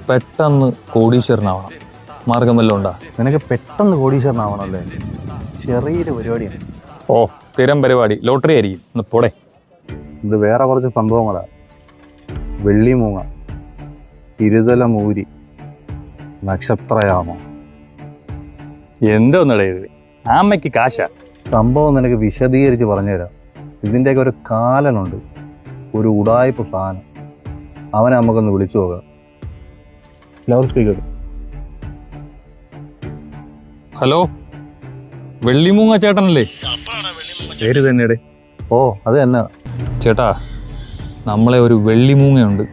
പെട്ടെന്ന് കോടീശ്വരനാവണം. മാർഗം വല്ലതും ഉണ്ടാ? നിനക്ക് പെട്ടെന്ന് കോടീശ്വരനാവണല്ലേ? ചെറിയൊരു പരിപാടിയാണ്. ഓ, സ്ഥിരം പരിപാടി, ലോട്ടറി ആയിരിക്കും. ഒന്ന് പോടെ. ഇത് വേറെ കുറച്ച് സംഭവങ്ങളാ. വെള്ളിമൂങ്ങ, ഇരുതല മൂരി, നക്ഷത്രയാമം. എന്തോന്നടേ ഇത്? ആമ്മയ്ക്ക് കാശ. സംഭവം നിനക്ക് വിശദീകരിച്ച് പറഞ്ഞുതരാം. ഇതിൻ്റെയൊക്കെ ഒരു കാലനുണ്ട്, ഒരു ഉടായ്പ സാധനം. അവനെ നമുക്കൊന്ന് വിളിച്ചു നോക്കാം. Loud speaker. ഹലോ, വെള്ളിമൂങ്ങ ചേട്ടനല്ലേ? പേര് തന്നെയുടെ. ഓ, അത് തന്നെ ചേട്ടാ, നമ്മളെ ഒരു വെള്ളിമൂങ്ങയുണ്ട്.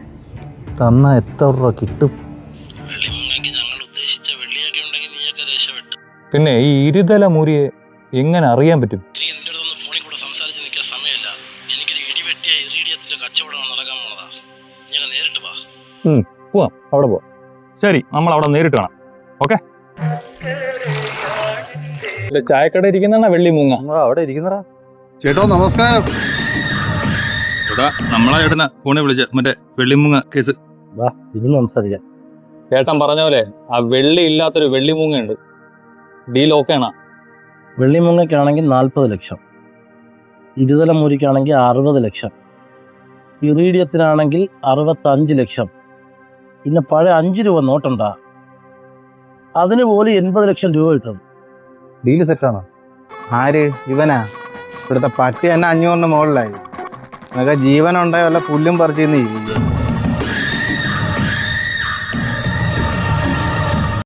തന്നാ എത്ര രൂപ കിട്ടും? പിന്നെ ഈ ഇരുതല മൂരിയെ എങ്ങനെ അറിയാൻ പറ്റും? പോവാം, അവിടെ പോവാം. ശരി, നമ്മൾ അവിടെ നേരിട്ട് കാണാം. ഓക്കെ. ചായക്കട ഇരിക്കുന്ന വെള്ളിമൂങ്ങ അവിടെ ഇരിക്കുന്നടാ. ചേട്ടോ നമസ്കാരം. ചേട്ടാ, നമ്മളെ ചേട്ടനാ ഫോണിൽ വിളിച്ച മറ്റേ വെള്ളിമൂങ്ങ കേസ്. വാ, ഇരുന്ന് സംസാരിക്കാം. ചേട്ടൻ പറഞ്ഞ പോലെ ആ വെള്ളി ഇല്ലാത്തൊരു വെള്ളിമൂങ്ങയുണ്ട്. ഡീൽ ഓക്കെ ആണോ? വെള്ളിമൂങ്ങയ്ക്കാണെങ്കിൽ 40 ലക്ഷം, ഇരുതല മൂരിക്കാണെങ്കിൽ 60 ലക്ഷം, ഇറീഡിയത്തിനാണെങ്കിൽ 65 ലക്ഷം, പിന്നെ പഴയ 5 രൂപ നോട്ടുണ്ടാ, അതിന് പോലും 80 ലക്ഷം രൂപ കിട്ടും. ഡീല് സെറ്റാണോ? ആര്? ഇവനാ? ഇവിടുത്തെ പറ്റി തന്നെ 500 മുകളിലായി. നിനക്ക് ജീവനുണ്ടായ വല്ല പുല്ലും പറിച്ചിരുന്ന്